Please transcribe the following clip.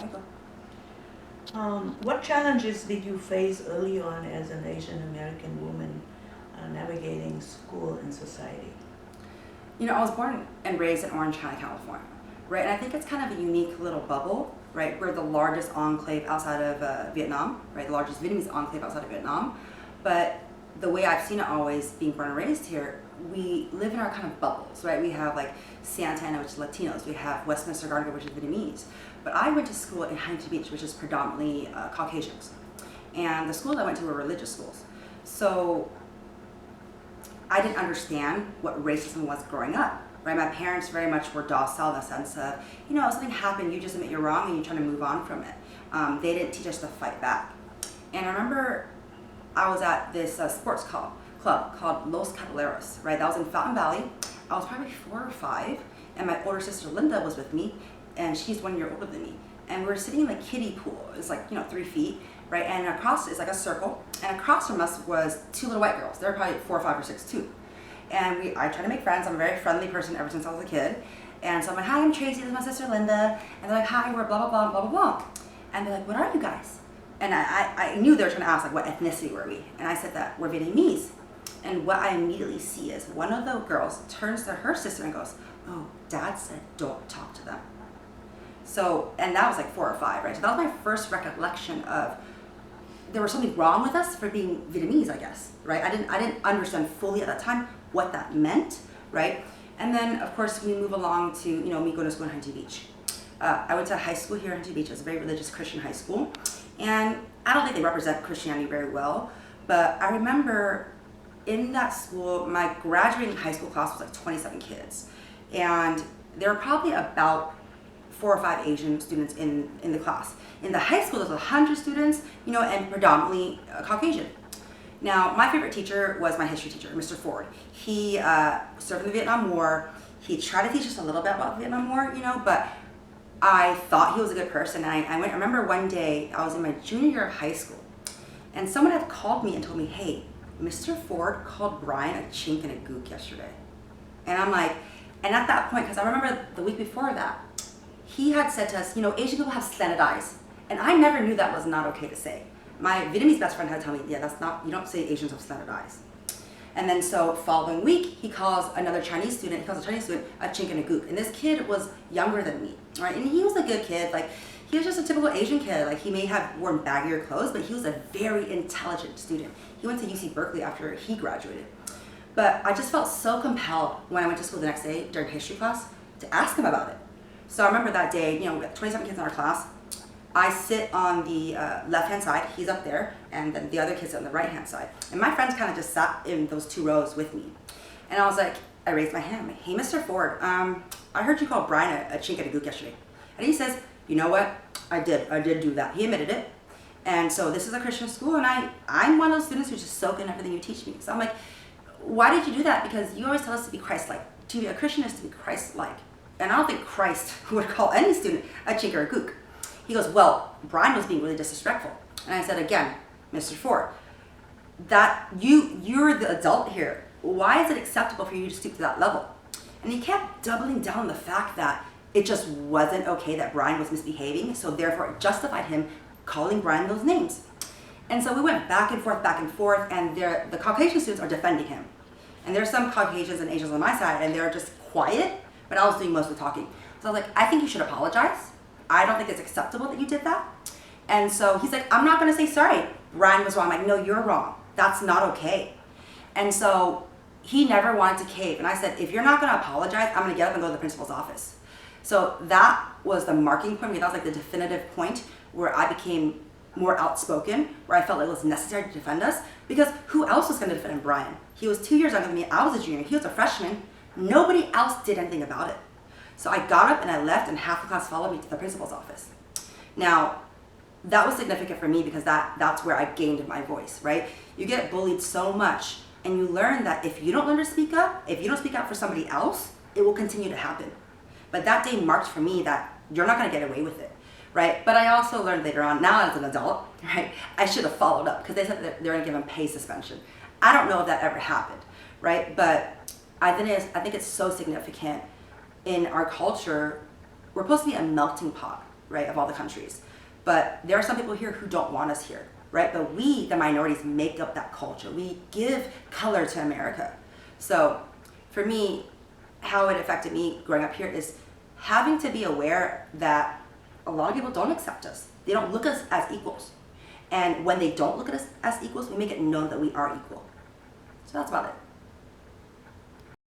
Michael. What challenges did you face early on as an Asian American woman navigating school and society? You know, I was born and raised in Orange County, California, right? And I think it's kind of a unique little bubble, right? We're the largest enclave outside of Vietnam, right? The largest Vietnamese enclave outside of Vietnam. But the way I've seen it always, being born and raised here, we live in our kind of bubbles, right? We have like Santa Ana, which is Latinos. We have Westminster Garden, which is Vietnamese. But I went to school in Huntington Beach, which is predominantly Caucasians. And the schools I went to were religious schools. So I didn't understand what racism was growing up, right? My parents very much were docile in the sense of, you know, if something happened, you just admit you're wrong and you try to move on from it. They didn't teach us to fight back. And I remember I was at this sports club called Los Caballeros, right? That was in Fountain Valley. I was probably 4 or 5, and my older sister Linda was with me, and she's 1 year older than me. And we were sitting in the kiddie pool. It's like, 3 feet, right? And across it's like a circle, and across from us was 2 little white girls. They were probably 4 or 5 or 6 too. And I tried to make friends. I'm a very friendly person ever since I was a kid. And so I'm like, hi, I'm Tracy, this is my sister Linda. And they're like, hi, we're blah, blah, blah, blah, blah, blah. And they're like, what are you guys? And I knew they were trying to ask, like, what ethnicity were we? And I said that we're Vietnamese. And what I immediately see is one of the girls turns to her sister and goes, oh, Dad said don't talk to them. So, and that was like 4 or 5, right? So that was my first recollection of there was something wrong with us for being Vietnamese, I guess, right? I didn't understand fully at that time what that meant, right? And then, of course, we move along to, me going to school in Huntington Beach. I went to high school here in Huntington Beach. It's a very religious Christian high school. And I don't think they represent Christianity very well, but I remember in that school, my graduating high school class was like 27 kids. And there were probably about 4 or 5 Asian students in the class. In the high school, there's 100 students, and predominantly Caucasian. Now, my favorite teacher was my history teacher, Mr. Ford. He served in the Vietnam War. He tried to teach us a little bit about the Vietnam War, but I thought he was a good person. And I remember one day, I was in my junior year of high school, and someone had called me and told me, hey, Mr. Ford called Brian a chink and a gook yesterday. And I'm like, and at that point, because I remember the week before that, he had said to us, Asian people have slanted eyes. And I never knew that was not okay to say. My Vietnamese best friend had to tell me, yeah, that's not, you don't say Asians have slanted eyes. And then so following week, he calls a Chinese student a chink and a gook. And this kid was younger than me, right? And he was a good kid. Like, he was just a typical Asian kid. Like, he may have worn baggier clothes, but he was a very intelligent student. He went to UC Berkeley after he graduated. But I just felt so compelled when I went to school the next day during history class to ask him about it. So I remember that day, we had 27 kids in our class. I sit on the left-hand side, he's up there, and then the other kids on the right-hand side. And my friends kind of just sat in those 2 rows with me. And I was like, I raised my hand, I'm like, hey, Mr. Ford, I heard you call Brian a chink and a gook yesterday. And he says, you know what, I did do that. He admitted it. And so this is a Christian school, and I'm one of those students who's just soak in everything you teach me. So I'm like, why did you do that? Because you always tell us to be Christ-like. To be a Christian is to be Christ-like. And I don't think Christ would call any student a chink or a gook. He goes, well, Brian was being really disrespectful. And I said, again, Mr. Ford, that you're the adult here. Why is it acceptable for you to stoop to that level? And he kept doubling down on the fact that it just wasn't okay that Brian was misbehaving, so therefore it justified him calling Brian those names. And so we went back and forth, and the Caucasian students are defending him. And there's some Caucasians and Asians on my side, and they're just quiet, but I was doing most of the talking. So I was like, I think you should apologize. I don't think it's acceptable that you did that. And so he's like, I'm not gonna say sorry. Brian was wrong. I'm like, no, you're wrong. That's not okay. And so he never wanted to cave. And I said, if you're not gonna apologize, I'm gonna get up and go to the principal's office. So that was the marking point. That was like the definitive point where I became more outspoken, where I felt like it was necessary to defend us, because who else was gonna defend Brian? He was 2 years younger than me. I was a junior. He was a freshman. Nobody else did anything about it. So I got up and I left, and half the class followed me to the principal's office. Now, that was significant for me because that's where I gained my voice, right? You get bullied so much, and you learn that if you don't learn to speak up, if you don't speak up for somebody else, it will continue to happen. But that day marked for me that you're not gonna get away with it, right? But I also learned later on, now as an adult, right, I should have followed up because they said that they're gonna give him pay suspension. I don't know if that ever happened, right? But I think it's so significant in our culture. We're supposed to be a melting pot, right, of all the countries. But there are some people here who don't want us here, right? But we, the minorities, make up that culture. We give color to America. So for me, how it affected me growing up here is having to be aware that a lot of people don't accept us. They don't look at us as equals. And when they don't look at us as equals, we make it known that we are equal. So that's about it.